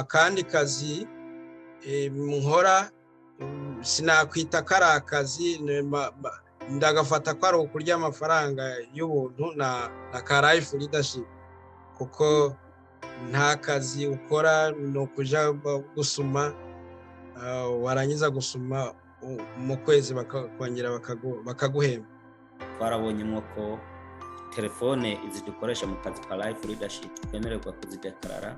akandi kazi nkora sinakwita kari akazi ndagafata ko ari ukurya amafaranga y'ubuntu na ka life leadership, kuko nta kazi ukora no kuja gusuma warangiza gusuma mu kwezi bakongera bakaguhemba. Twarabonye ko telefone izi dukoresha mu kazi ka life leadership twemererwa kuzidekarara.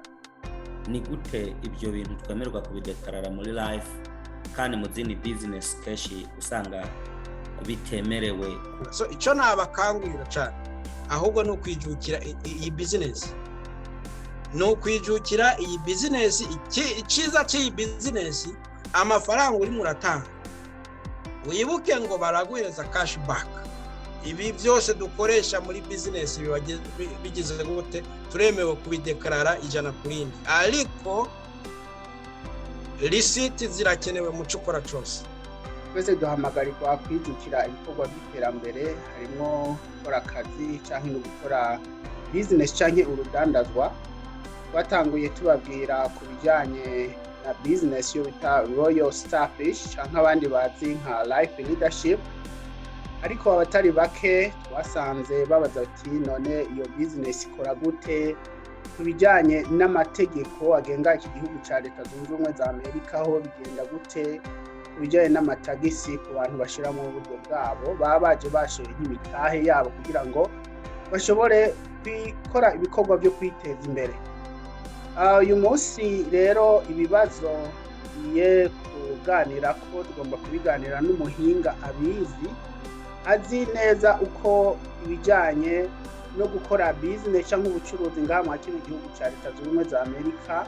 Ni gute ibyo bintu twemererwa kubidekarara muri life kandi mu zindi business keshi usanga bitemerewe? So icyo nabakangurira cyane ahubwo no kwijukira iyi business, no kwijukira iyi business. Iciza cy'iyi business, amafaranga uri muratanga wibuke ngo baraguhereza cash back. Ibi byose dukoresha muri business bigize gute turemewe kubidekarara 100%, ariko receipt zirakenewe mu cukora cyose. Twese duhamagarirwa kwijukira ibikorwa by'iterambere, harimo gukora akazi cyangwa no gukora business cyangwa urudandazwa. Twatanguye tubabwira ku bijyanye na business yo bita Royal Starfish cyangwa abandi bazi nka life leadership, ariko abatari bake twasanze babaza ati none iyo business ikora gute, ku bijyanye n'amategeko agenga iki gihugu cya Leta Zunze Ubumwe za Amerika ho bigenda gute, ku bijyanye n'amatagisi ku bantu bashira mu buryo bwabo baba baje bashoye nk'imitahe yabo kugira ngo bashobore gukora ibikorwa byo kwiteza imbere. Uyu munsi rero ibibazo biye kuganira ko tugomba kubiganira n'umuhinga abizi, azi neza uko ibijyanye no gukora business cyangwa ubucuruzi ngaha mu gihugu cya Leta Zunze Ubumwe za Amerika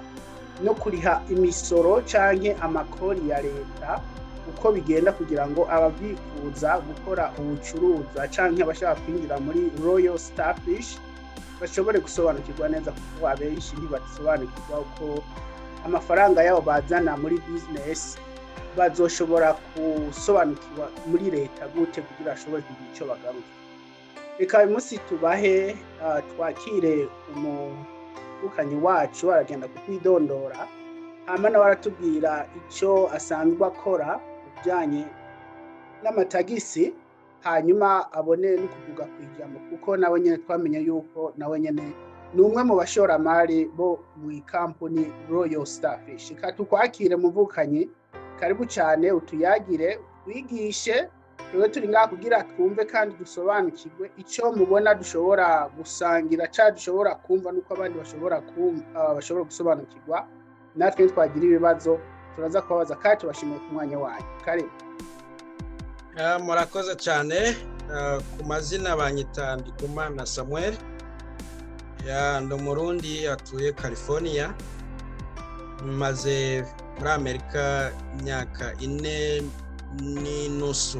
no kuriha imisoro cyangwa amakori ya leta, uko bigenda kugira ngo ababyifuza gukora ubucuruza cyangwa abashaka kwinjira muri Royal Starfish bashobore gusobanukirwa neza, kuko abenshi ntibasobanukirwa uko amafaranga yabo bazana muri business bazoshobora gusobanukirwa muri leta gute kugira ashobore kugira icyo bagaruka. Reka uyu munsi tubahe twakire umuvukanyi wacu aragenda kutwidondora, hama nawe aratubwira icyo asanzwe akora bijyanye n'amatagisi, hanyuma abone no kuvuga kwijyamo, kuko nawe nyene twamenye yuko nawe nyene ni umwe mu bashoramari bo mu kampani Royal Starfish. Reka tukwakire muvukanyi, karibu cyane, utuyagire wigishe, rero turi ngaha kugira twumve kandi dusobanukirwe icyo mubona dushobora gusangira cyangwa dushobora kumva nuko abandi bashobora gusobanukirwa. Natwe twagira ibibazo turaza kubabaza kandi tubashimiye ku mwanya wanyu. Karibu. Murakoze cyane. Ku mazina banyita Ndikumana Samuel, ndi Umurundi atuye California, maze muri Amerika imyaka 4 n'inusu,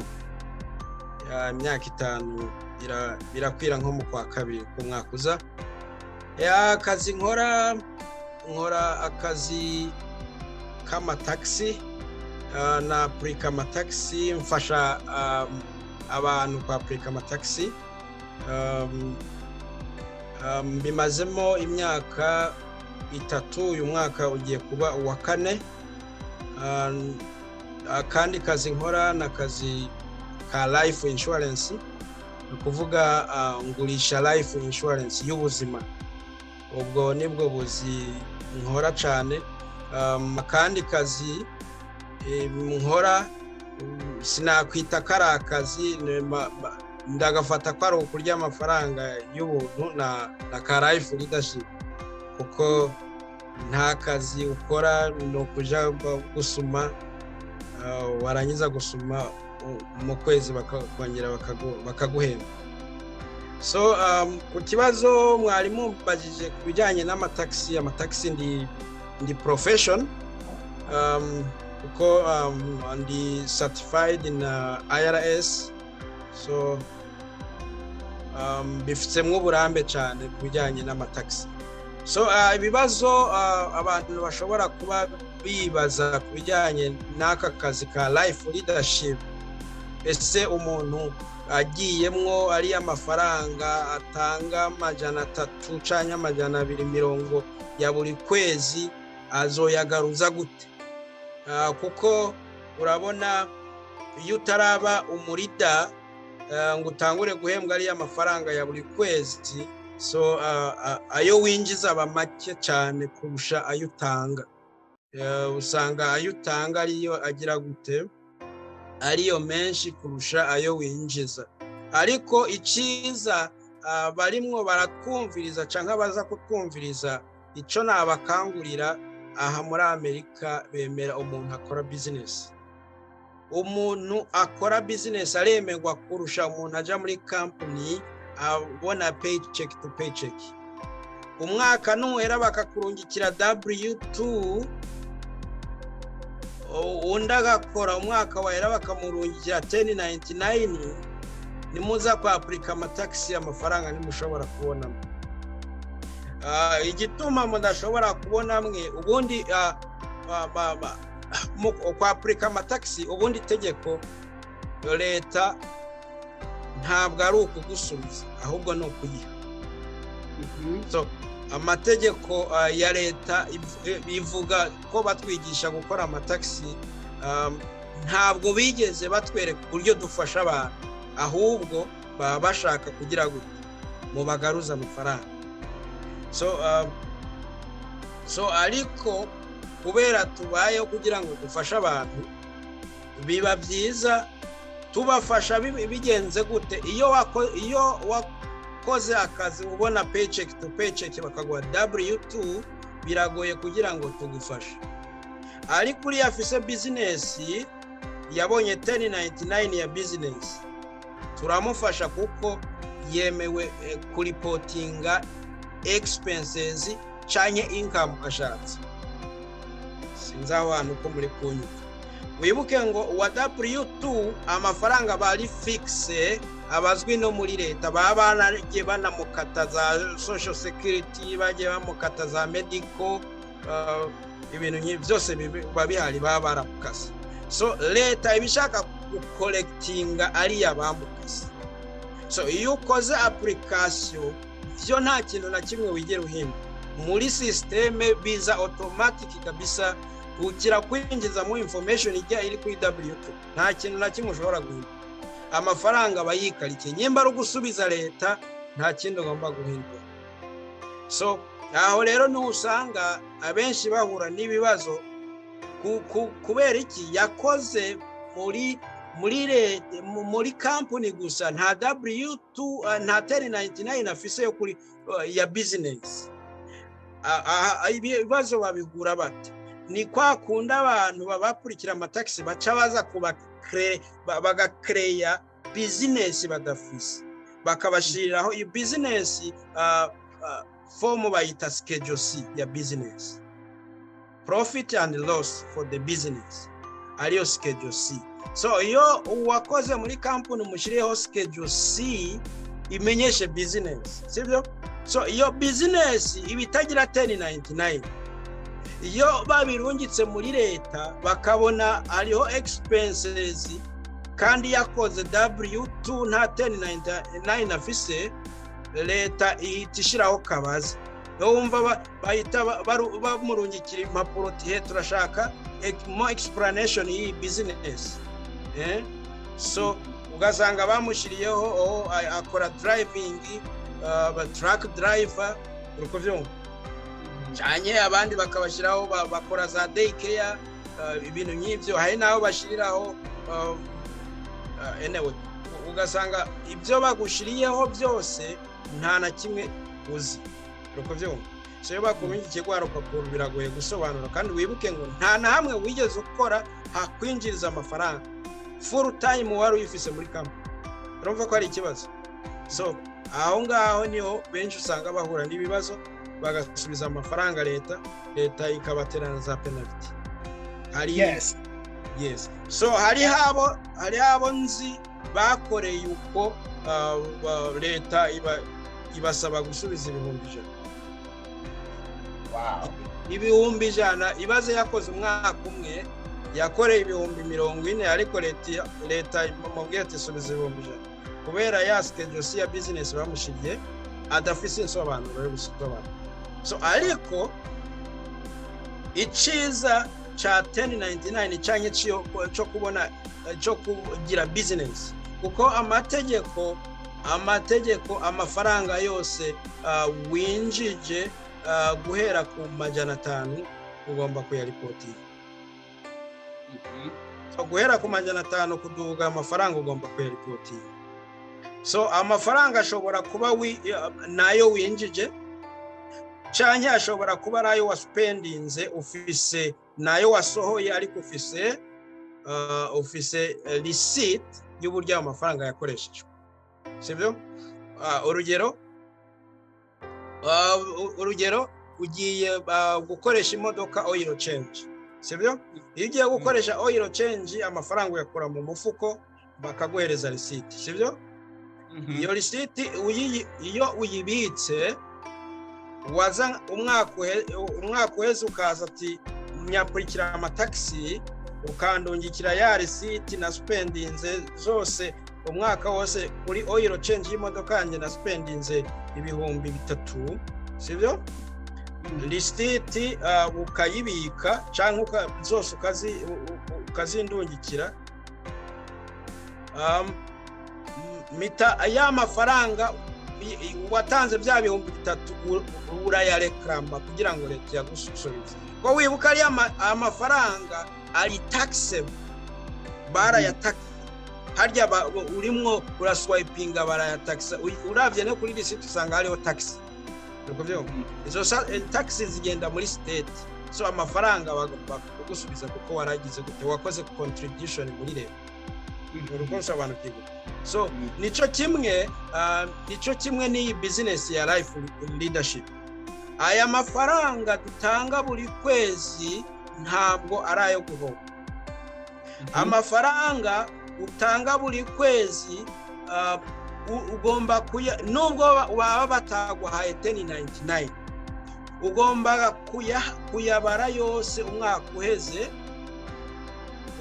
imyaka 5 birakwira nko mu kwa kabiri ku mwaka uza. Akazi nkora akazi k'amataxi na apurika amataxi, mfasha abantu kwa apurika amataxi. Bimazemo imyaka 3, uyu mwaka ugiye kuba uwa 4. Akandi kazi nkora na kazi ka life insurance, ukuvuga ngurisha life insurance y'ubuzima. Ubwo nibwo buzi nkora cyane. Akandi kazi nkora sinakwita kari akazi ndagafata ko ari ukurya amafaranga y'ubuntu na ka life leadership, kuko nta kazi ukora no kuja gusuma warangiza gusuma mu kwezi bakongera bakaguhemba. So ku kibazo mwarimu mbajije ku bijyanye n'amataxi, amataxi ndi profession, kuko ndi certified na IRS, so bifitemo uburambe cyane ku bijyanye n'amataxi. So ibibazo abantu bashobora kuba bibaza ku bijyanye n'aka kazi ka life leadership, ese umuntu agiyemwo ari amafaranga atanga $300 canke $250 ya buri kwezi azoyagaruza gute? Kuko urabona iyo utaraba umurida ngo utangure guhembwa ari amafaranga ya buri kwezi, so ayo winjiza aba make cyane kurusha ayo utanga. Usanga ayo utanga ariyo agira gute, ariyo menshi kurusha ayo winjiza. Ariko iciza barimwo baratwumviriza cyangwa baza kutwumviriza, icyo nabakangurira aha muri Amerika bemera umuntu akora business. Umuntu akora business aremerwa kurusha umuntu aja muri company abona paycheck to paycheck. Umwaka nuhera bakakurungikira W2, undagakora umwaka wahera bakamurungikira 1099, nimuza kwa apurika amataxi amafaranga nimushobora kubonamo. Igituma mudashobora kubona mwe ubundi kwa apurika amataxi, ubundi tegeko leta ntabwo ari ukugusubiza ahubwo ni ukuyiha. So amategeko ya leta bivuga ko batwigisha gukora amataxi, ntabwo bigeze batwereka uburyo dufasha abantu, ahubwo baba bashaka kugira gute mu bagaruza amafaranga. So ariko kubera tubayeho kugira ngo dufashe abantu, biba byiza tubafasha bigenze gute. Iyo wakoze akazi ubona paycheck to paycheck bakaguha W2, biragoye kugira ngo tugufashe. Ariko uri afise business yabonye 1099 ya business, turamufasha kuko yemewe kuripotinga expenses cyanye income ashatse. Sinza abantu ko muri kunyuka. Wibuke ngo wa W2 amafaranga bari fixe, abazwi no muri leta, babana banamukata za social security, bagiye bamukata za medical, ibintu byose babihari babaramukase. So leta ibishaka gucollectinga ari abamukase. So iyo ukoze application byo nta kintu na kimwe wigera uhimba muri systeme, biza automatic kabisa, ukira kwinjiza mu information ijya iri kuri W2, nta kintu na kimwe ushobora guhimba. Amafaranga bayikarikiye, nyemba ari gusubiza leta, nta kindi ugomba guhindura. So aho rero nusanga abenshi bahura n'ibibazo kubera iki yakoze muri company gusa, nta W2 nta 1099 afise yo kuri ya business. Ibibazo babigura bate? Ni kwa kunda abantu babakurikira amataxi baca baza bagakreya business badafise, bakabashiriraho iyo business form bayita schedule C ya business, profit and loss for the business, ariyo schedule C. So iyo uwakoze muri company mushiriyeho schedule C imenyeshe business, sibyo? So iyo business ibitagira 1099, iyo babirungitse muri leta bakabona ariho expenses kandi yakoze W2 nta 1099 afise, leta ihitishiraho kabaza. Wumva bahita bamurungikira impapuro tihe turashaka more explanation y'iyi business. So ugasanga bamushiriyeho akora driving, truck driver, uko vyumva cyanye, abandi bakabashiraho bakora za day care, ibintu nk'ivyo. Hari naho bashiriraho anyway, ugasanga ibyo bagushiriyeho byose nta na kimwe uzi, uko vyumva. So iyo bakumenye kwaro papuro biragoye gusobanura, kandi wibuke ngo nta na hamwe wigeze ukora hakwinjiriza amafaranga full time wari uyifise muri company. Urumva ko ari ikibazo. So aho ngaho niho benshi usanga bahura n'ibibazo, bagasubiza amafaranga leta ikabaterana za penalty. Yes. So hari habo nzi bakoreye uko leta ibasaba gusubiza ibihumbi 100. Wow. Ibihumbi 100 ibaze yakoze umwaka umwe yakoreye ibihumbi 40, ariko leta mubwiye ati subiza ibihumbi 100 kubera ya schedule C ya business bamushiriye adafise insobanuro yo gusobanura. So ariko iciza cha 1099 cyanye cyo kubona cyo kugira business kuko amategeko amafaranga yose winjije guhera ku 500 ugomba kuyaripotinga. So guhera ku 500 kuduga amafaranga ugomba kuyaripotinga. So amafaranga ashobora kuba nayo winjije cyanye ashobora kuba arayo waspendinze ufise nayo wasohoye ariko ufise receipt y'uburyo amafaranga yakoreshejwe. Sibyo? Urugero ugiye gukoresha imodoka oil change. Sibyo? Iyo ugiye gukoresha oil change amafaranga uyakura mu mufuko bakaguhereza receipt. Sibyo? Iyo receipt iyo uyibitse waza umwaka uheze ukaza ati myapurikira amataxi ukandungikira ya receipt na spendinze zose umwaka wose kuri oil change y'imodoka yanjye na spendinze 3,000. Sibyo? Receipt ukayibika cyangwa zose ukazindungikira mita aya mafaranga watanze bya 3,000 urayareklama kugira ngo leta yagusubize. Ko wibuka ari amafaranga ari taxable barayatax harya urimwo uraswipinga barayataxa uravye no kuri receipt usanga hariho tax. Nukuvyo izo taxes zigenda muri state, so amafaranga bagusubiza kuko waragize gute wakoze contribution muri leta. Urukonsa abantu kigo. So nico kimwe ni business ya life leadership. Aya mafaranga dutanga buri kwezi ntabwo arayo guhoka. Amafaranga utanga buri kwezi ugomba nubwo baba bataguhaye 1099 ugomba kuyabara yose umwaka uheze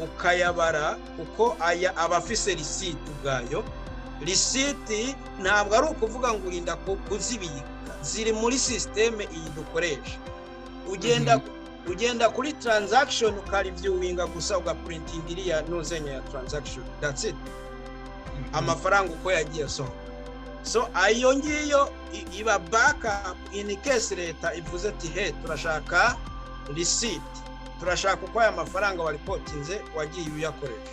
ukayabara kuko aya abafise receipt ubwayo. Receipt ntabwo ari ukuvuga ngo urinda kuzibika, ziri muri systeme iyi dukoresha. Ugenda kuri transaction ukariviewinga gusa ugaprinting iriya nuzenya ya transaction, that's it. Amafaranga uko yagiye so ayo ngiyo iba backup in case leta ivuze ati he turashaka receipt, turashaka uko aya mafaranga waripotinze wagiye uyakoresha.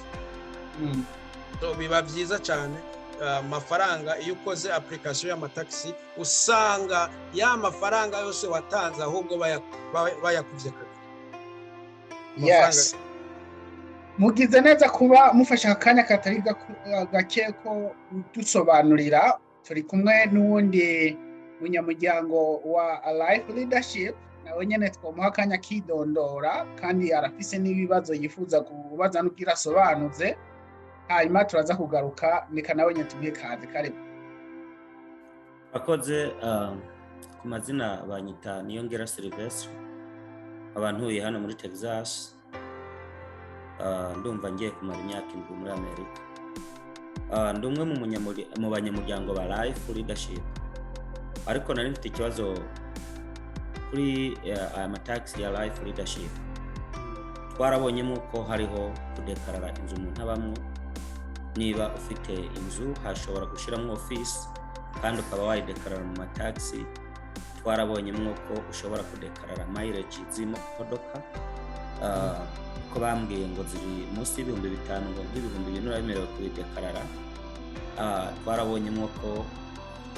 So biba byiza cyane amafaranga iyo ukoze application y'amataxi usanga ya mafaranga yose watanze ahubwo bayakuvye kabiri. Yes. Mugize neza kuba mufasha akanya katari gake ko dusobanurira. Turi kumwe n'uwundi munyamuryango wa Life Leadership nawe nyene twomuha akanya kidondora kandi arafise n'ibibazo yifuza kubaza n'ugira sobanuze, hanyuma turaza kugaruka nika nawe nyene tubihe kaze. Karibu. Akoze ku mazina banyita Niyongera Sylvestre, abantuye hano muri Texas. Ndumva ngiye kumara imyaka 7 muri Amerika. Ndumwe mu banyamuryango ba Life Leadership, ariko nari mfite ikibazo kuri amataxi ya Life Leadership. Twarabonyemo ko hariho kudekarara inzu umuntu abamwe. Niba ufite inzu hashobora gushiramo office kandi ukaba wayidekarara mu mataxi. Twarabonyemo ko ushobora kudekarara mileage z'imodoka ko bambwiye ngo ziri munsi y'5,000 ngo 2,000 urayemerewe kubidekarara. Twarabonyemo ko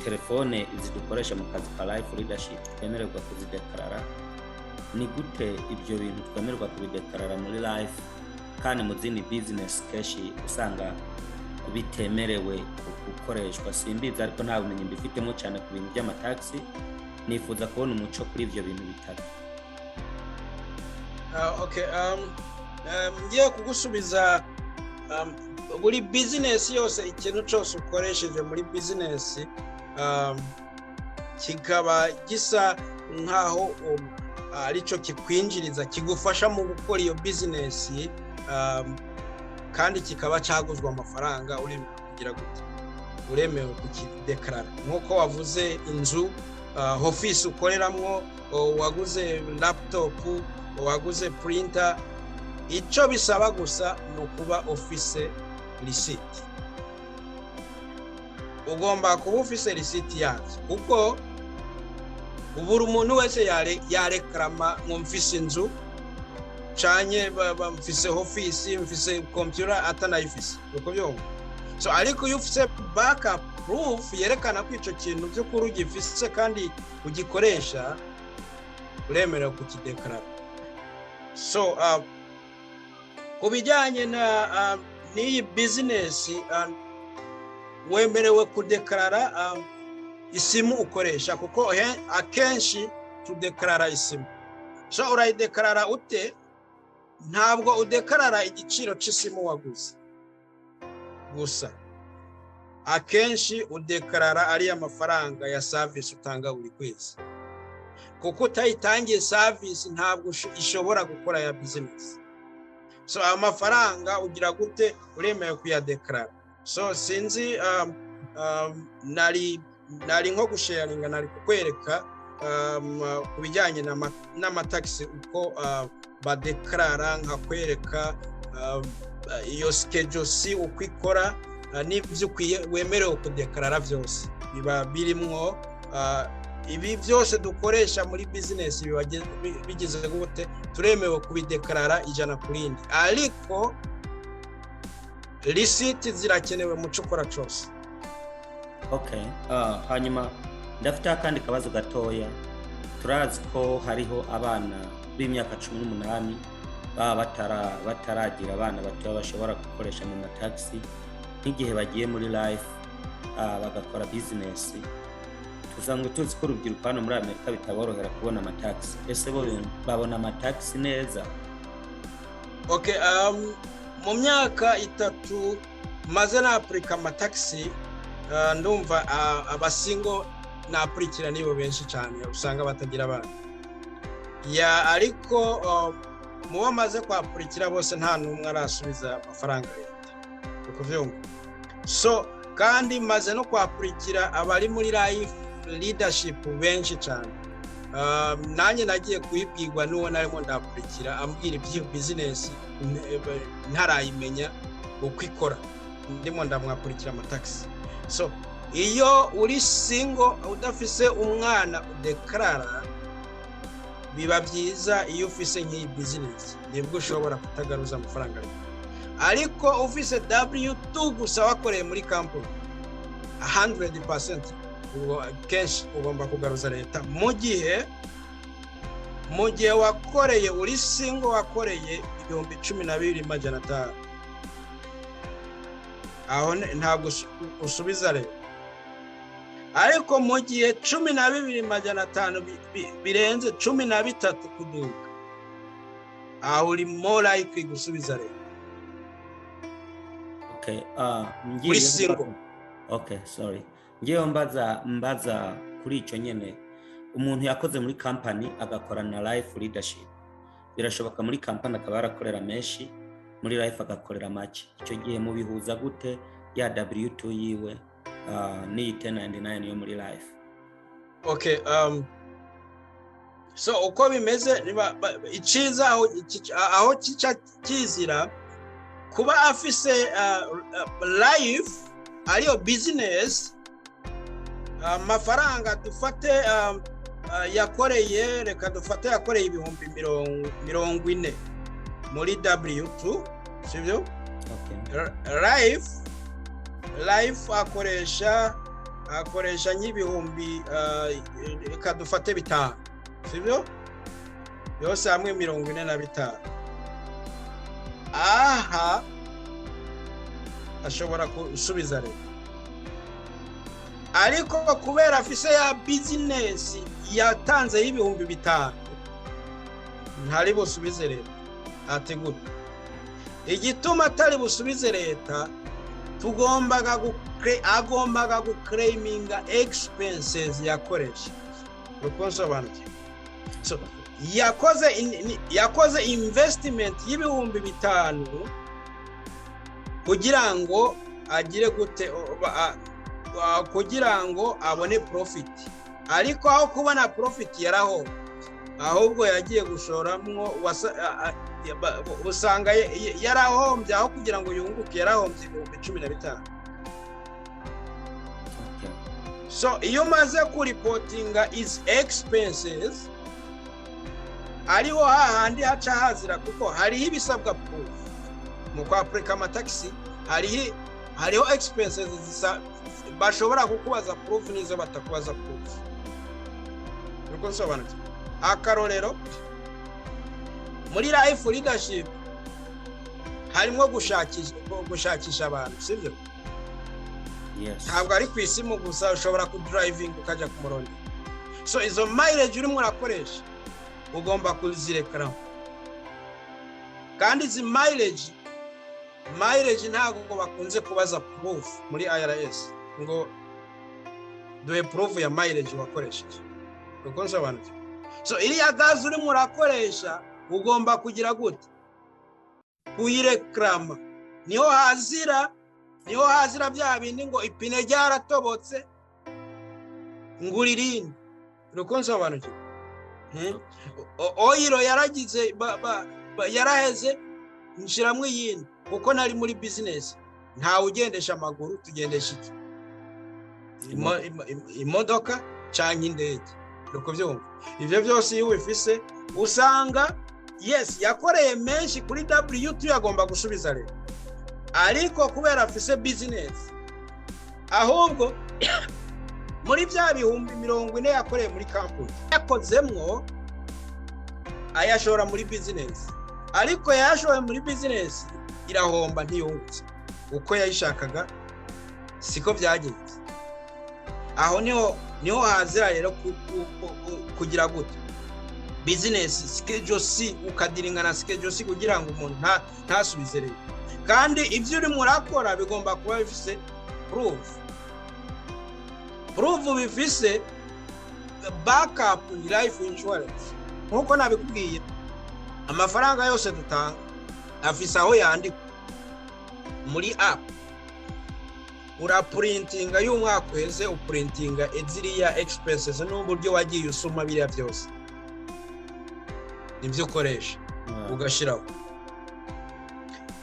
telefone zidukoresha mu kazi ka Life Leadership twemererwa kuzidekarara. Ni gute ibyo bintu twemererwa kubidekarara muri life kandi mu zindi business keshi usanga bitemerewe gukoreshwa? Simbiza ariko nta bumenyi mbifitemo cyane ku bintu by'amataxi. Nifuza kubona umuco kuri ibyo bintu bitatu. Okay, ngiye kugusubiza buri business yose ikintu cyose ukoresheje muri business kikaba gisa nkaho arico kikwinjiriza kigufasha mu gukora iyo business kandi kikaba cyaguzwa amafaranga uri kugira gute uremewe kukidekarara. Nkuko wavuze inzu office ukoreramwo, waguze laptop, waguze printer, icyo bisaba gusa no kuba office receipt. Ugomba kuba office receipt yazo, kuko uburi umuntu wese yarekrama ngo mfise inzu canye mfise office, mfise computer atanayifise, uko byongo. So ariko iyo ufise backup proof yerekana ko ico kintu byo kuri ugifise kandi ugikoresha, uremerewe kukideklara. So kubijyanye na n'iyi business, wemerewe kudeklara isimu ukoresha, kuko akenshi tudeklara isimu. So urayideklara ute? Ntabwo udeklara igiciro cy'isimu waguze gusa, akenshi udeklara ari amafaranga ya service utanga buri kwezi, kuko utayitangiye service ntabwo ishobora gukora ya business. So amafaranga ugira gute? Uremewe kuyadeklara. So sinzi nari nko gusharinga, nari kukwereka kubijyanye n'amataxi uko badeklara, nkakwereka iyo schedule si uko ikora, n'ibyo wemerewe kudeklara byose biba birimwo. Ibi byose dukoresha muri business bigize gute, turemewe kubideklara 100%, ariko receipt zirakenewe mu cukora cyose. Okay, hanyuma ndafite akandi kabazo gatoya. Turazi ko hariho abana b'imyaka 18 baba bataragira abana bato bashobora gukoresha mu mataxi, nk'igihe bagiye muri life bagakora business. Tuzango tuzi ko urubyiruko hano muri Amerika bitaborohera kubona amataxi. Ese bo babona amataxi neza? Okay, mu myaka 3 maze na Africa amataxi, ndumva abasingo na apurikira nibo benshi cyane usanga batagira abana. Ariko mu bamaze kwapurikira bose nta numwe arasubiza amafaranga leta, uko vyongo. So kandi maze no kwapurikira abari muri life leadership benshi cyane. Nanye nagiye kuibwirwa n'uwo narimo ndapurikira, ambwira ibyo business ntarayimenya uko ikora, ndimo ndamwapurikira amataxi. So iyo uri single udafise umwana udeklara, biba byiza iyo ufise nk'iyi business, nibwo ushobora kutagaruza amafaranga. Ariko ufise W2 gusa wakoreye muri company 100%, kenshi ugomba kugaruza leta. Mu gihe wakoreye uri single, wakoreye 12,500, aho ntabwo usubiza leta. Ariko mu gihe 12,500 birenze 13 kuduka, aho uri more likely gusubiza leta. Okay, uri single. Okay, sorry. Ngiye mbaza kuri icyo nyene. Umuntu yakoze muri company agakora na life leadership, birashoboka muri company akaba yarakorera menshi, muri life agakorera make. Icyo gihe mu bihuza gute ya W2 yiwe ni 1099 yo muri life? Okay, so uko bimeze iciza aho kizira kuba afise life ariyo business. Amafaranga dufate yakoreye, reka dufate yakoreye 40,000 muri W2, sivyo? Okay. Life akoresha nk'ibihumbi reka dufate 5, sivyo? Yose hamwe 45. Aha ashobora kusubiza leta. Ariko kubera afise ya business yatanze y'ibihumbi 5, ntari busubize leta. Ategura igituma atari busubize leta, agombaga guclaiminga expenses yakoresha. Ukonsobanukiwe. So yakoze investment y'ibihumbi 5 kugira ngo agire gute, kugira ngo abone profit. ariko aho kubona profit yaraho ahubwo yagiye gushoramwo usanga yarahombye aho kugira ngo yunguke yarahombye 15. So iyo maze kuripotinga is expenses ariho hahandi haca hazira kuko hariho ibisabwa proof mu kwa apurika amataxi hariho expenses bashobora kukubaza proof nizo batakubaza proof. Nuko nsobanutse akarorero muri life leadership harimo gushakisha abantu sibyo? Yes. Ntabwo ari kwisimu gusa ushobora ku driving ukaja ku murongo. So izo mileage urimo urakoresha ugomba kuzirekeraho. Kandi izi mileage ntabwo bakunze kubaza proof muri IRS ngo duhe proof ya mileage wakoresheje. Uko nsobanutse. So iriya gazi urimo urakoresha ugomba kugira gute? Kuyireklama. Niho hazira bya bindi ngo ipine ryaratobotse nguririnde. Uko nsobanutse. Oiro yaragize yaraheze nshiramwe yindi kuko nari muri business nta ugendesha amaguru tugendesha iki imodoka canke indege. Uko byumva ivyo byose iyo ubifise usanga yes yakoreye menshi kuri W2 yagomba gusubiza rero, ariko kubera afise business ahubwo muri bya bihumbi 40 yakoreye muri company yakozemwo ayashora muri business, ariko yashoye muri business irahomba ntiyungutse uko yayishakaga siko byagenze. Aho niho hazira rero kugira gute business schedule C ukadiringa na schedule C kugira ngo umuntu ntasubize rero. Kandi ibyo uri murakora bigomba kuba bifise proof bifise backup life insurance. Nkuko nabikubwiye amafaranga yose dutanga afise aho yandikwa muri app. Uraprintinga y'umwaka wese uprintinga eziriya expenses n'uburyo wagiye usoma biriya byose nibyo ukoresha ugashiraho.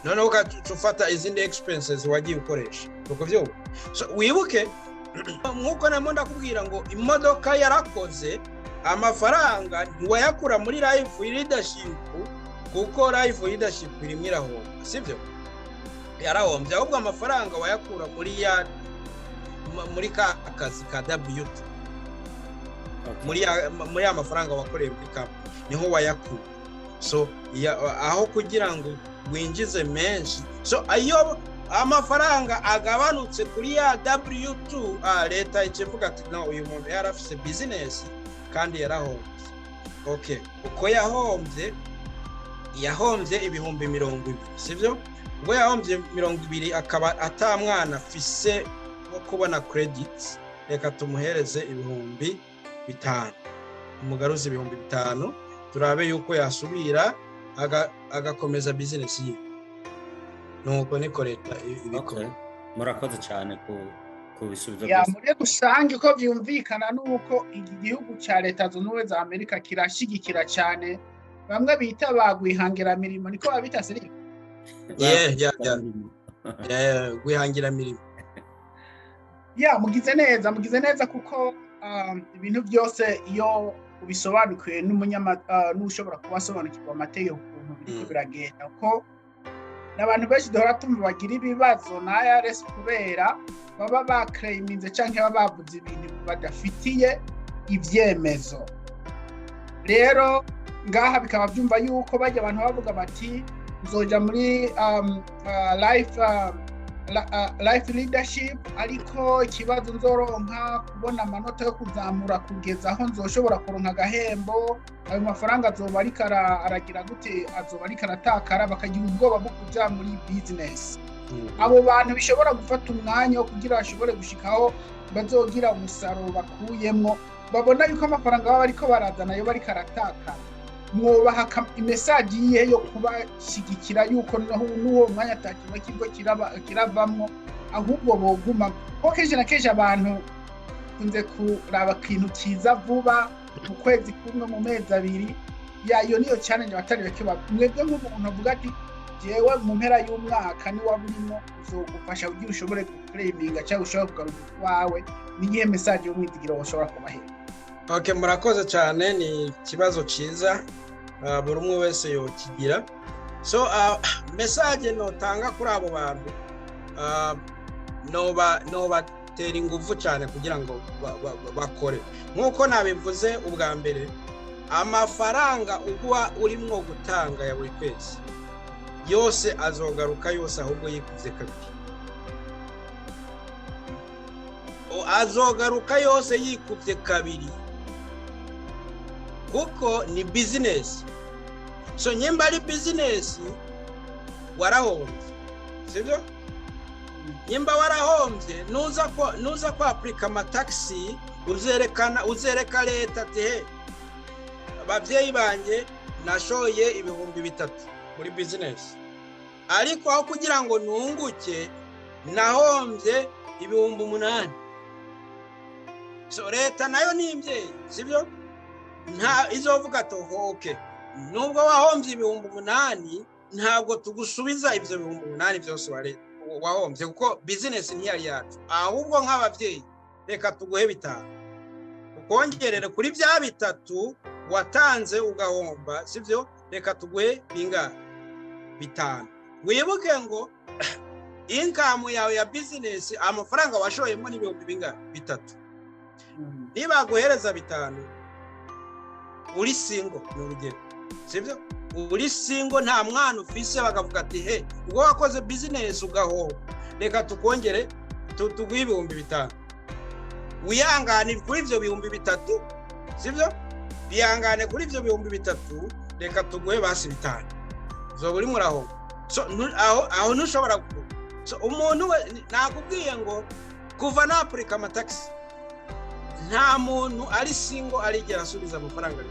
Noneho ukafata izindi expenses wagiye ukoresha. Uko byo so wibuke nkuko namo ndakubwira ngo imodoka yarakoze amafaranga ntiwayakura muri life leadership kuko life leadership irimo irahomba sibyo? Yarahombye ahubwo amafaranga wayakura muri ka akazi ka W2 muri amafaranga wakoreye muri kamp niho wayakura. So aho kugira ngo winjize menshi so ayo amafaranga agabanutse kuri ya W2 leta ikivuga ati no uyu muntu yarafise business kandi yarahombye. Okay uko yahombye ibihumbi 20 sivyo? Ubwo yahombye 20 akaba atamwana afise wo kubona credits reka tumuhereze ibihumbi 5 umugaruzi ibihumbi 5 turabe yuko yasubira agakomeza business ye. Nuko niko leta ibikora. Murakoze cyane ku bisubizo byose. Muri rusange ko byumvikana nuko igihugu ca leta zunze za Amerika kirashigikira cyane bamwe bita bagwihangira mirimo niko babita siri. Yeah. Gwihangira mirimo. Mugize neza kuko ibintu byose iyo ubisobanukiwe n'ushobora kubasobanukirwa amategeko ukuntu biriko biragenda ko n'abantu benshi duhora tumva bagira ibibazo na IRS kubera baba baklayiminze canke baba bavuze ibintu badafitiye ivyemezo. Rero ngaha bikaba byumva yuko bajya abantu bavuga bati nzoja muri life leadership ariko ikibazo nzoronka kubona amanota yo kuzamura kugeza aho nzoshobora kuronka agahembo, ayo mafaranga azoba ariko aragira gute, azoba ariko aratakara, bakagira ubwoba bwo kuja muri business. Abo bantu bishobora gufata umwanya wo kugira bashobore gushikaho bazogira umusaruro bakuyemwo, babona yuko amafaranga baba ariko barazana yo bariko aratakara. Mwobaha message yihe yo kubashigikira yuko n'uwo mwanya atakiba kigo kiravamwo ahubwo boguma ko kenshi na kenshi abantu dukunze kuraba ikintu kiza vuba mu kwezi kumwe mu mezi abiri iyo niyo challenge abatari bake mwebwe nk'umuntu avuga ati jewe mu mpera y'umwaka ni waburimo uzogufasha kugira ushobore guclaiminga cyangwa ushobora kugaruka wawe niye message yo mwizigiro washobora kubahe. Okay, murakoze cyane, ni ikibazo cyiza buri umwe wese yokigira. So message notanga kuri abo bantu no tera ingufu cyane kugira ngo bakore nkuko nabivuze ubwa mbere. Amafaranga uba urimo gutanga ya buri kwezi yose azogaruka yose ahubwo yikuze kabiri, azogaruka yose yikubye kabiri kuko ni business. So nyimba ari business warahombye, sibyo? Nyimba warahombye nuza ko applica amataxi uzereka leta ati abavyeyi banje nashoye ibihumbi 3 muri business, ariko aho kugira ngo nunguke nahombye ibihumbi 8. So leta nayo ni imvyeyi, sibyo? Nta izovuga to okay, nubwo wahombye ibihumbi 8 ntabwo tugusubiza ibyo ibihumbi 8 byose wahombye kuko business ni yacu, ahubwo nk'abavyeyi reka tuguhe 5 ukongerere kuri bya 3 watanze ugahomba, sivyo? Reka tuguhe binga 5. Wibuke ngo income yawe ya business amafaranga washoyemo ni ibihumbi binga 3. Niba guhereza 5 uri single n'urugero, sivyo? Uri single nta mwana ufise bakavuga ati ubwo wakoze business ugahomba, reka tukongere tuguhe ibihumbi 5. Wiyanganira kuri ivyo bihumbi 3, sivyo? Biyangane kuri ivyo bihumbi 3, reka tuguhe basi 5. Zo buri muraho. So aho nushobora kuvuga. So umuntu nakubwiye ngo kuva na Africa amataxi nta muntu ari single arigera asubiza amafaranga.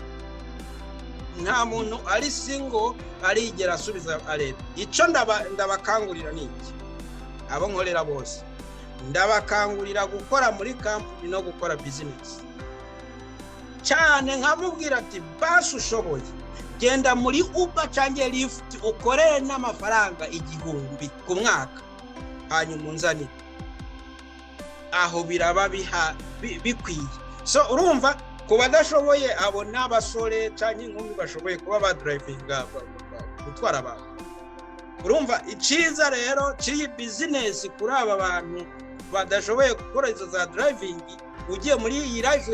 Nta muntu ari single arigera asubiza leta. Ico ndabakangurira niki abo nkorera bose, ndabakangurira gukora muri company no gukora business cyane. Nkamubwira ati basi ushoboye genda muri Uber cyangwa Lyft ukorere n'amafaranga 1000 ku mwaka, hanyuma unzani aho biraba bikwiye. So urumva ku badashoboye abo n'abasore cyangwa inkumi bashoboye kuba ba drivinga gutwara abantu. Urumva iciza rero cyi business kuri aba bantu badashoboye gukora izo za driving, ugiye muri iyi life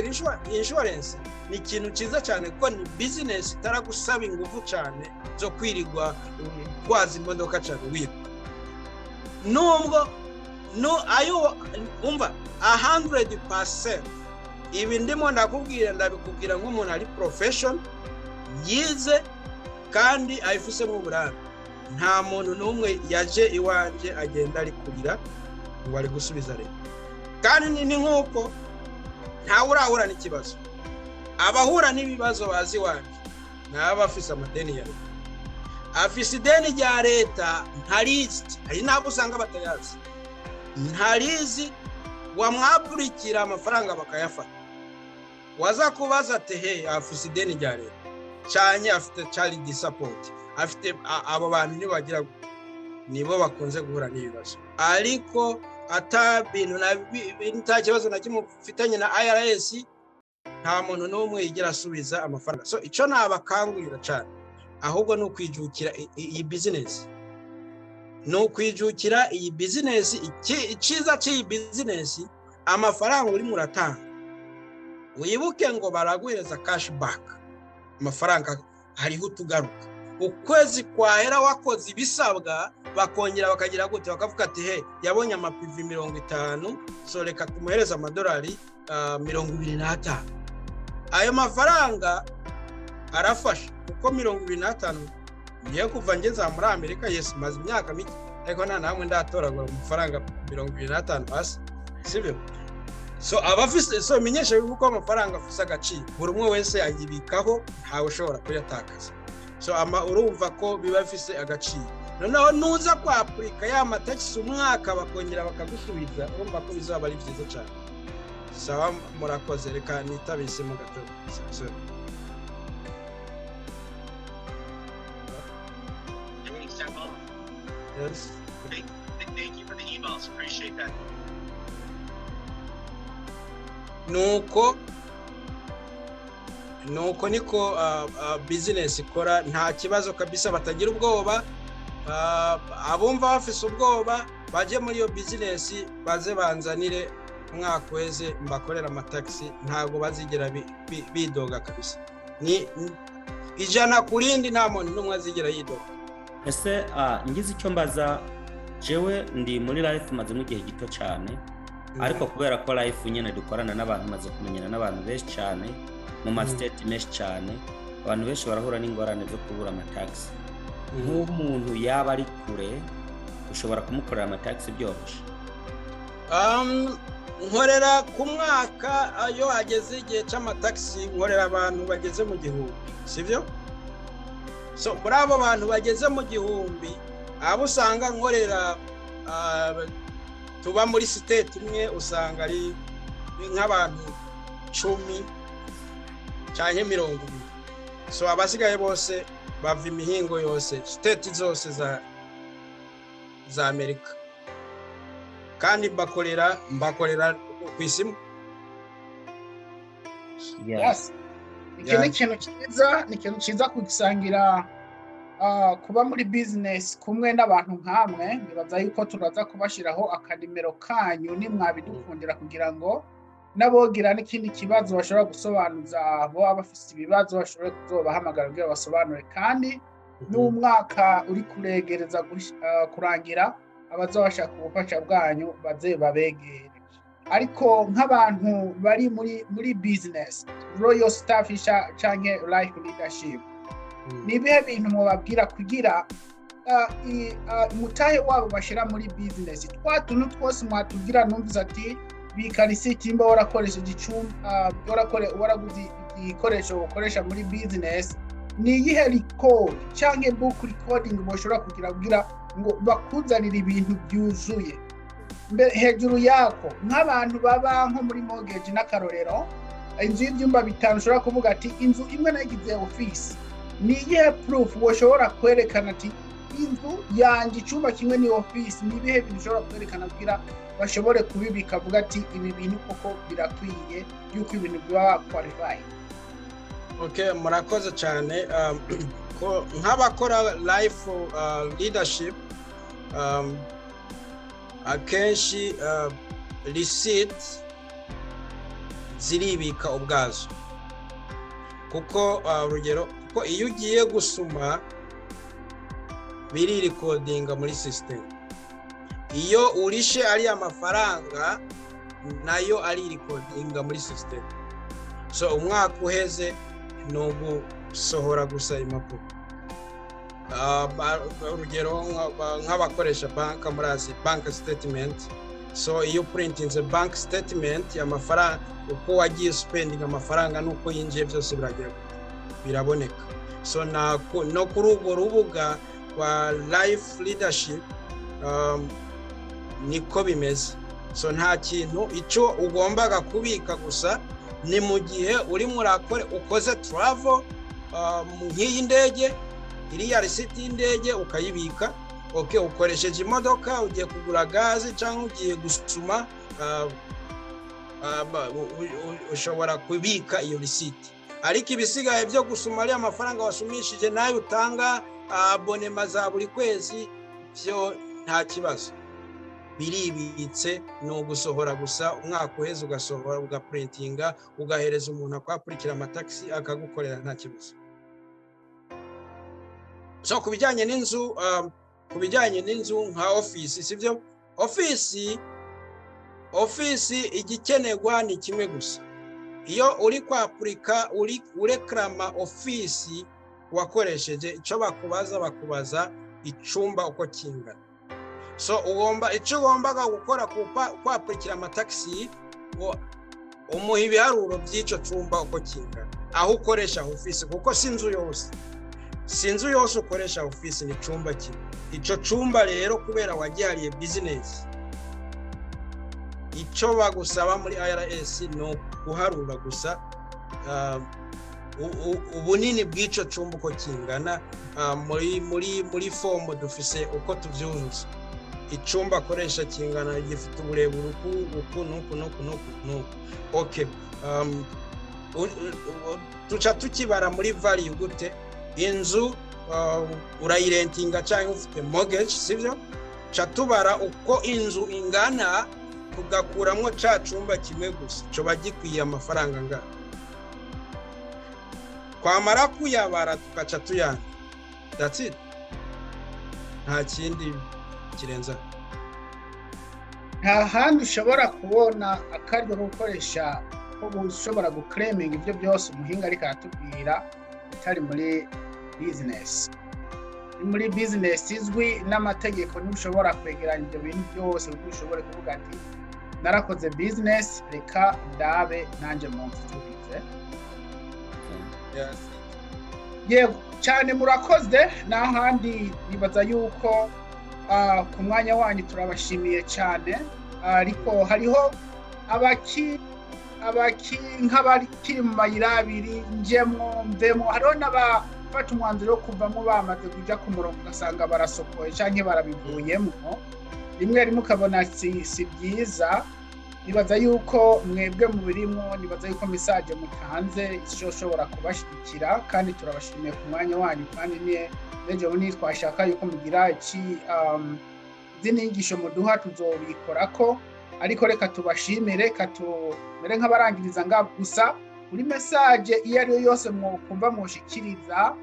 insurance ni ikintu cyiza cyane kuko ni business itaragusaba ingufu cyane zo kwirigwa kwaza imodoka cyane wiba. Nubwo ayo umva 100% ibi ndimo ndabikubwira nk'umuntu ari profession yize kandi ayifuse mu buranga. Nta muntu n'umwe yaje iwanje agenda ari kurira ngo ari gusubiza leta, kandi ni nk'uko ntawe urahura n'ikibazo. Abahura n'ibibazo bazi wanje n'abafise amadeni ya leta. Afise ideni rya leta ntarizi, ari nabo usanga batayazi, ntarizi wamwapurikira amafaranga bakayafata. Waza kubaza ati afise ideni rya leta cyanye afite child support, afite abo bantu nibagira nibo bakunze guhura n'ibibazo, ariko atabintu nta kibazo na kimwe ufitanye na IRS nta muntu n'umwe yigera asubiza amafaranga. So ico nabakangurira cyane ahubwo no kwijukira iyi business, no kwijukira iyi business. Iciza cy'iyi business amafaranga uri muratanga, wibuke ngo baraguhereza cashback, amafaranga hariho tugaruka. Ukwezi kwahera wakoze ibisabwa bakongera bakagira gute bakavuga ati yabonye amapivi 50, so reka tumuhereza amadolari 25. Ayo mafaranga arafasha kuko 25 niyo kuva ngeze muri Amerika maze imyaka mike, ariko nta namwe ndatoragura amafaranga 25 basi, sibyo? So abafise so menyesha yuko amafaranga afise agaciro, buri umwe wese yagibikaho ntawe ushobora kuyatakaza. So urumva ko biba bifise agaciro. Noneho nuza kwa Afrika ya mataxi umwaka bakongera bakagusubiza, urumva ko bizaba ari byiza cyane. sawa murakoze reka nitabise mu gato. Yes. Thank you for the emails. Appreciate that. nuko niko business ikora, nta kibazo kabisa, batagira ubwoba. Abumva bafise ubwoba baje muri iyo business baze banzanire umwaka weze mbakorera amataxi, ntago bazigera bidoga kabisa. Ni ijana kurindi nta muntu numwe azigera yidoga. Ese ngize icyo mbaza, jewe ndi muri life maze mu gihe gito cyane, ariko kubera ko life nyene dukorana n'abantu maze kumenyana n'abantu benshi cyane mu ma state menshi cyane, abantu benshi barahura n'ingorane zo kubura amataxi. Nk'umuntu yaba ari kure ushobora kumukorera amataxi byoroshye? Nkorera ku mwaka ayo ageze igihe c'amataxi, nkorera abantu bageze mu gihumbi, sivyo? So muri abo bantu bageze mu gihumbi, abo usanga nkorera tuba muri state imwe, usanga ari nk'abantu 10 cyane 20. So abasigaye bose bava imihingo yose, state zose za Amerika, kandi mbakorera ku isimu. Yes. Ni ikintu cyiza kugisangira kuba muri business kumwe n'abantu nkamwe. Nibaza yuko turaza kubashiraho akadimero kanyu nimwabidukundira, kugira ngo nabogira n'ikindi kibazo bashobora gusobanuza, abo abafite ibibazo bashobora kuzobahamagara kugira basobanure. Kandi n'umwaka uri kuregereza kurangira, abazobashaka ubufasha bwanyu baze babegere. Ariko nk'abantu bari muri business, royal staff canke life leadership, ni bihe bintu mubabwira kugira mutahe wabo bashira muri business? Twatuntu twose mwatubwira numviza ati bikarisiti imba warakoresheje icumba, waraguze igikoresho ukoresha muri business, ni iyihe record canke book recording boshobora kugira ngo bakuzanire ibintu byuzuye? Hejuru yako nk'abantu baba nko muri mortgage n'akarorero, inzu y'ibyumba 5 ushobora kuvuga ati inzu imwe nayigize office, ni iyihe proof woshobora kwerekana ati inzu yanjye icyumba kimwe ni office? Ni ibihe bintu ushobora kwerekana kugira bashobore kubibika, avuga ati ibi bintu koko birakwiye yuko ibintu biba qualified? Okay, murakoze cyane. Nk'abakora life leadership, akenshi receipt ziribika ubwazo, kuko urugero, kuko iyo ugiye gusuma biri recordinga muri system, iyo urishe ari amafaranga nayo ari recordinga muri system. So umwaka uheze no gusohora gusa impapuro. Urugero nk'abakoresha banka, murazi bank statement. So iyo printinze bank statement y'amafaranga, uko wagiye spending amafaranga nuko yinjiye byose biraboneka. So no kuri urwo rubuga kwa life leadership niko bimeze. So nta kintu icyo ugombaga kubika gusa ni mu gihe uri murakore ukoze travel nk'iyi ndege, iriya receipt y'indege ukayibika. Okay, ukoresheje imodoka, ugiye kugura gazi cyangwa ugiye gusuma, ushobora kubika iyo receipt. Ariko ibisigaye byo gusuma ari amafaranga wasumishije nayo utanga abonema za buri kwezi, byo nta kibazo, biribitse. No gusohora gusa, umwaka uheze ugasohora, ugaprintinga, ugahereza umuntu akwakurikira amataxi akagukorera, nta kibazo. So kubijyanye n'inzu nka office, sivyo? Office igikenerwa ni kimwe gusa. Iyo uri kwapurika, ureklama office wakoresheje, icyo bakubaza icumba uko kingana. So icyo ugombaga gukora kwapurikira amataxi, umuha ibiharuro by'icyo cumba uko kingana, aho ukoresha office, kuko sinzu yose ukoresha office, ni cumba kimwe. Icyo cumba rero kubera wagihariye business, icyo bagusaba muri IRS no guharura gusa ubunini bw'ico cumba uko kingana muri fomu dufise uko tuvyuzuza icumba akoresha kingana gifite uburebure uku okay tuca tukibara muri value gute inzu urayirentinga cyangwa ufite mortgage sivyo ca tubara uko inzu ingana tugakuramwo ca cumba kimwe gusa cyo bagikwiye amafaranga ngana kwamara kuyabara tugaca tuyana that's it nta kindi kirenza nta handi ushobora kubona akaryo ko gukoresha ko ushobora guclaiming ibyo byose umuhinga ariko aratubwira bitari muri business muri business izwi n'amategeko ntushobora kwegeranya ibyo bintu byose kuko ushobora kuvuga ati narakoze business reka ndabe nanje mu ntubize yego cyane murakoze n'ahandi nibaza yuko ku mwanya wanyu turabashimiye cyane ariko hariho nk'abakiri mu mayira abiri njemwo mvemo hariho n'abafata umwanzuro wo kuvamo bamaze kujya ku murongo ugasanga barasokoye cyangwa barabivuyemo rimwe ukabona si byiza nibaza yuko mwebwe mu birimo nibaza yuko message mutanze ishobora kubashyigikira kandi turabashimiye ku mwanya wanyu kandi nejo twashaka yuko mugira inyigisho muduha tuzobikorako ariko reka tubashimire katumere nk'abarangiriza ngabo gusa kuri message iyo ari yo yose mwokumva mushikiriza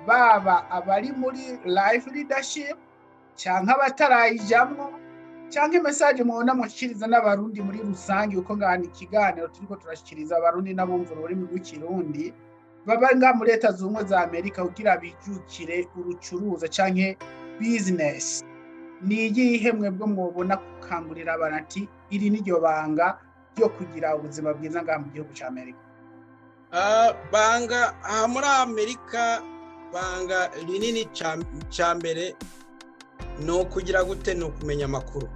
baba abari muri life leadership cyangwa abatarayijamwo cyangwa message mubona mushikiriza n'abarundi muri rusange uko ngana ikiganiro turiko turashikiriza abarundi n'abumva ururimi rw'ikirundi baba nga muri Leta Zunze za Amerika kugira bijukire urucuruza canke business ni iyihe mwebwe mubona gukangurira abantu ati iri niryo banga ryo kugira ubuzima bwiza nga mu gihugu cya Amerika banga muri Amerika banga rinini cya mbere no kugira gute no kumenya amakuru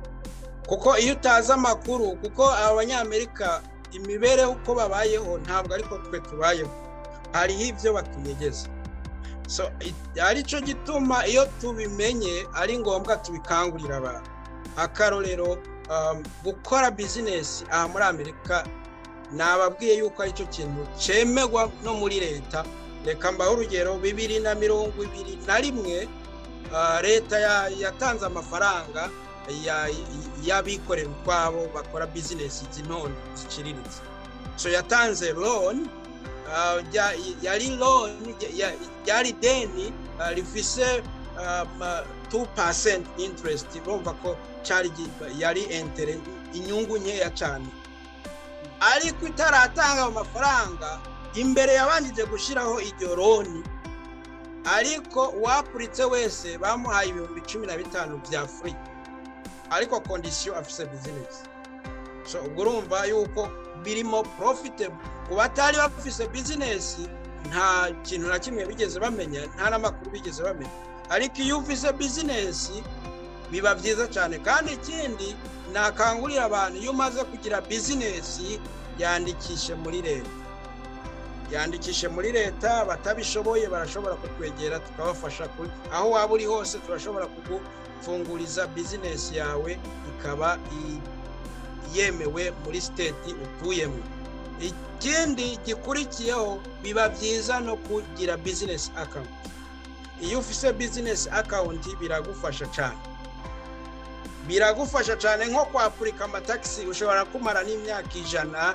kuko iyo utazi amakuru kuko abanyamerika imibereho uko babayeho ntabwo ariko twe tubayeho hariho ibyo batunyegeza so arico gituma iyo tubimenye ari ngombwa tubikangurira abantu akarorero gukora business muri Amerika nababwiye yuko aricyo kintu cemegwa no muri leta reka mbaho urugero 2021 leta yatanze amafaranga y'abikorera kwabo bakora business zinone ziciriritse so yatanze loan yari loan yari deni rifise 2% interest urumva ko yari entere inyungu nkeya cyane ariko itaratanga amafaranga imbere yabanjije gushiraho iryo loan ariko wapuritse wese bamuhaye 15,000 bya free ariko condition afise business so urumva yuko birimo profitable kubatari bafise business nta kintu na kimwe bigeze bamenya nta namakuru bigeze bamenya ariko iyo ufise business biba byiza cyane kandi ikindi nakangurira abantu iyo umaze kugira business yandikishe muri leta batabishoboye barashobora kutwegera tukabafasha aho waba uri hose turashobora kugufunguriza business yawe ikaba yemewe muri state utuyemo ikindi gikurikiyeho biba byiza no kugira business account iyo ufise business account biragufasha cyane nko kwapurika amataxi ushobora kumara n'imyaka 100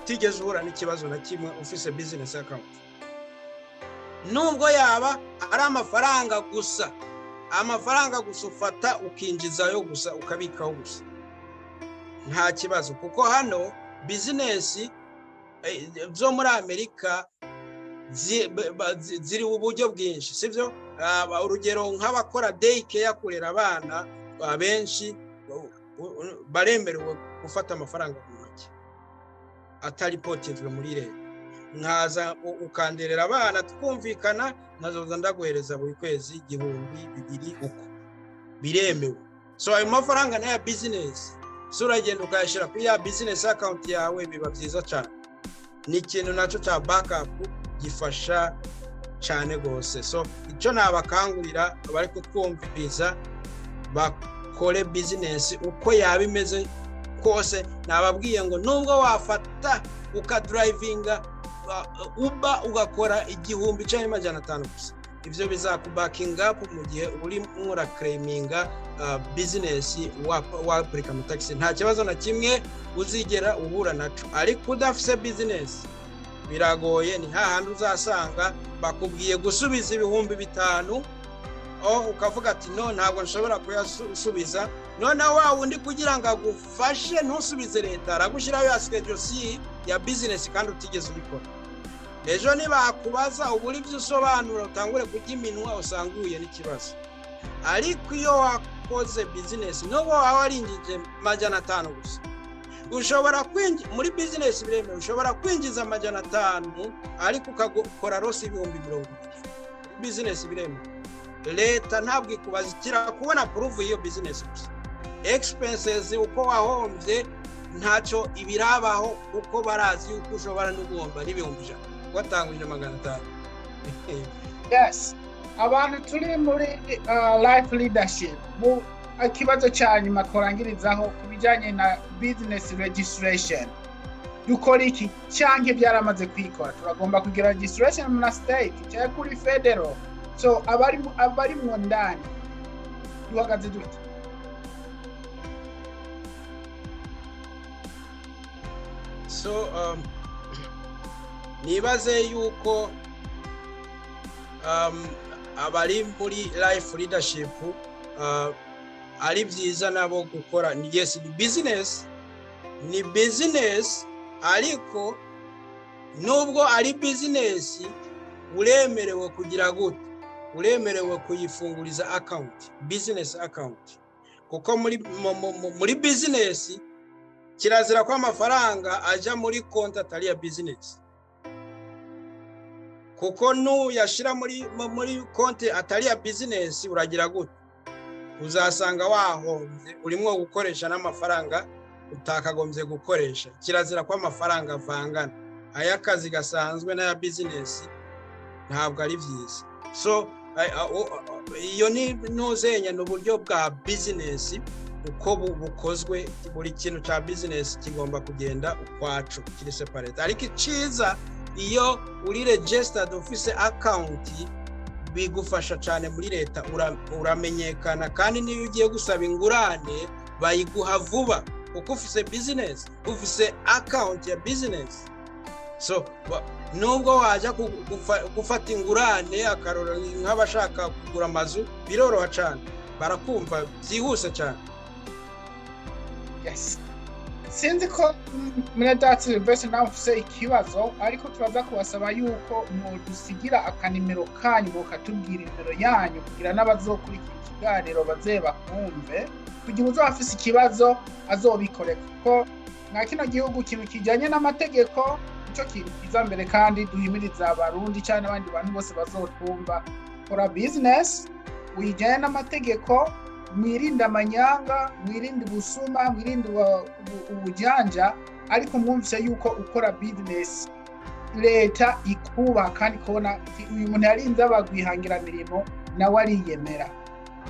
tigeze uhura n'ikibazo na kimwe ufise business account nubwo yaba ari amafaranga gusa ufata ukinjizayo gusa ukabikaho gusa nta kibazo kuko hano business zo muri Amerika ziri uburyo bwinshi sivyo urugero nk'abakora day care kurera abana abenshi baremerewe gufata amafaranga mu ntoki atari potinzwe muri leta nkaza ukanderera abana tukumvikana nazoza ndaguhereza buri kwezi 2,000 uko biremewe so ayo mafaranga na ya business so uragenda ukayashyira kuri ya business account yawe, biba byiza cyane. Ni ikintu nacyo cya backup gifasha cyane gose. So icyo nabakangurira abari kutwumviriza bakore business uko yabimeze kose, nababwiye ngo nubwo wafata ukadrivinga Uber ugakora 1000 cyangwa 500 gusa, ivyo bizakubaking up mu gihe uri mura claiminga business wa Africa mu taxi. Nta kibazo na kimwe uzigera ubura naco, ariko udafise business biragoye. Ni hahandi uzasanga bakubwiye gusubiza 5,000 ukavuga ati no, ntabwo nshobora kuyasubiza. None wa wundi kugira ngo agufashe ntusubize leta, aragushyiraho ya schedule C ya business kandi utigeze ubikora. Ejo nibakubaza uburi byo usobanura utangure kujya iminwa, usanguye n'ikibazo. Ariko iyo wakoze business no warinjije 500 gusa, ushobora kwinjiza muri business biremewe, ushobora kwinjiza 500 ariko ukakora loss 20,000. Business biremewe, leta ntabwo ikubazikira kubona proof iyo business gusa. Expenses uko wahombye ntacyo ibirabaho, uko barazi uko ushobora no guhomba n'ibihumbi watanguje 500. Yes, abantu turi muri life leadership mu kibazo cyanyuma twarangirizaho kubijanye na business registration. Dukora iki cyanke byaramaze kwikora? Turagomba kugira registration mu state cyangwa kuri federal. So abari mu ndani duhagaze dute? So nibaze yuko abari muri life leadership ari byiza nabo gukora. Yes, ni business ariko nubwo ari business uremerewe kugira gute, uremerewe kuyifunguriza account, business account. Kuko muri business kirazira ko amafaranga aja muri konti atari ya business. Kuko yashira muri konti atari ya business, uragira gute? Uzasanga wahombye, urimo gukoresha n'amafaranga utakagombye gukoresha. Kirazira ko amafaranga avangana, ayakazi gasanzwe n'aya business ntabwo ari byiza. So iyo ni nuzenya n'uburyo bwa business uko bukozwe. Buri kintu cya business kigomba kugenda ukwacu, kiri separate. Ariko iciza iyo uri registered office account bigufasha cyane muri leta, uramenyekana, kandi niyo ugiye gusaba ingurane bayiguha vuba kuko ufise business, ufise account ya business. So nubwo waje gufata ingurane akarora nk'abashaka kugura amazu, biroroha cyane, barakumva byihuse cyane. Yes, sinzi ko muradatse bese nawe ufise ikibazo, ariko turaza kubasaba yuko mudusigira akanimero kanyu, mukatubwira nimero yanyu kugira n'abazokurikira ikiganiro baze bakumve, kugira uzafise ikibazo azobikore. Kuko nka kino gihugu ikintu kijanye n'amategeko icyo kintu kiza mbere, kandi duhimiriza abarundi cyane abandi bantu bose bazotwumva, kora business wijanye n'amategeko, mwirinde amanyanga, mwirinde ubusuma, mwirinde ubujanja, ariko mwumvise yuko ukora business leta ikuba kandi kubona uyu muntu yarinze abagwihangira mirimo nawe ariyemera.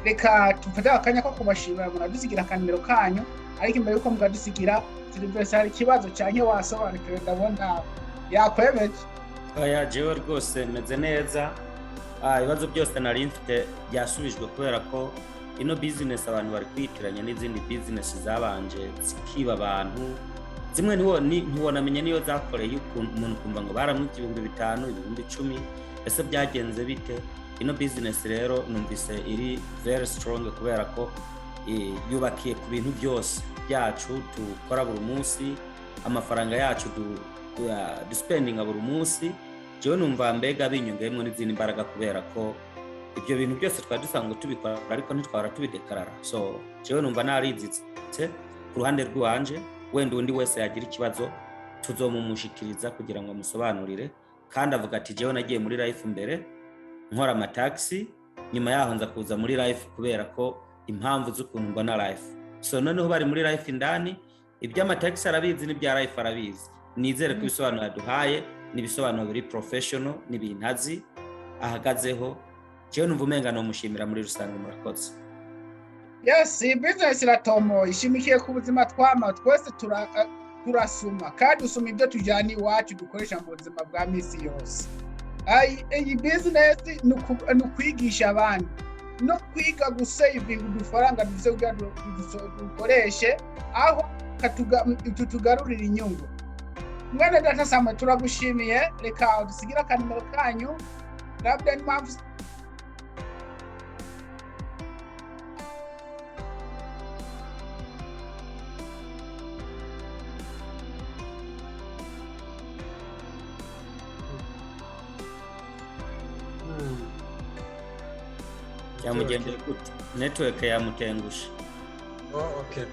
Reka tufate akanya ko kubashimira, munadusigira akanimero kanyu, ariko imbere yuko mugadusigira Silvestre hari ikibazo cyane wasobanukiwe ndabona yakwemeje. Oya, jewe rwose meze neza. Ibibazo byose nari mfite byasubijwe kubera ko ino business abantu bari kwitiranya n'izindi business zabanje zikiba abantu. Zimwe ntiwonamenye niyo zakoreye umuntu kumva ngo baramwita 5,000, 10,000. Ese byagenze bite? Ino business rero numvise iri very strong kubera ko yubakiye ku bintu byose byacu tukora buri munsi, amafaranga yacu duspendinga buri munsi. Jewe numva mbega binyongeyemo n'izindi mbaraga kubera ko ibyo bintu byose twari dusanzwe tubikora ariko ntitwara tubidekarara. So jewe numva narizitse ku ruhande rwanje, wenda undi wese yagira ikibazo tuzomumushikiriza kugira ngo amusobanurire. Kandi avuga ati jewe nagiye muri life mbere nkora amataxi, nyuma yaho nza kuza muri life kubera ko impamvu z'ukuntu mbona life. so noneho bari muri life indani iby'amataxi arabizi n'ibya life arabizi nizere ko ibisobanuro yaduhaye n'ibisobanuro biri professional n'ibintazi ahagazeho jewe numva umenga no mushimira muri rusange murakoze. Yes, business iratomo ishimikiye ku buzima twama twese turasuma kandi usuma ibyo tujyana iwacu dukoresha mu buzima bwa misi yose. Iyi business ni ukwigisha abandi no kwiga gusavinga udufaranga dukoreshe aho tutugarurira inyungu. Mwene data Samuel turagushimiye, reka dusigira akanimero kanyu labda ni mpamvu yamugendeye gute network yamutengusha. Okay,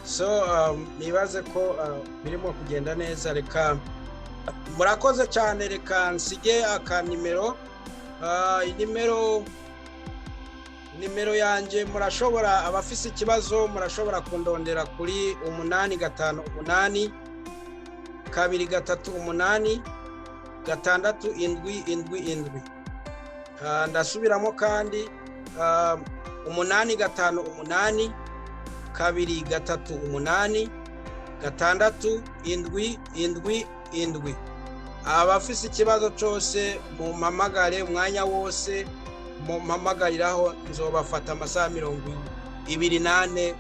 so nibaze ko birimo kugenda neza. Reka murakoze cyane, reka nsige akanimero nimero yanjye murashobora abafise ikibazo murashobora kundondera kuri 858 238 677. Ndasubiramo kandi 858 238 677. Abafise ikibazo cyose mu mamagare umwanya wose mu mamagariraho nzobafata amasaha 28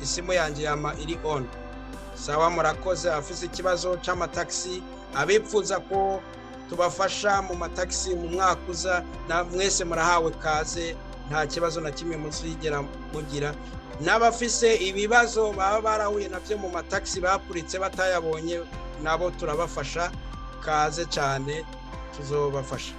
isimu yanjye yama iri on. Sawa murakoze. Afise ikibazo cy'amataxi abipfuza ko tubafasha mu mataxi mu mwaka uza na mwese murahawe kaze, nta kibazo na kimwe muzigera mugira. N'abafise ibibazo baba barahuye navyo mu mataxi bapuritse batayabonye nabo turabafasha, kaze cyane tuzobafasha.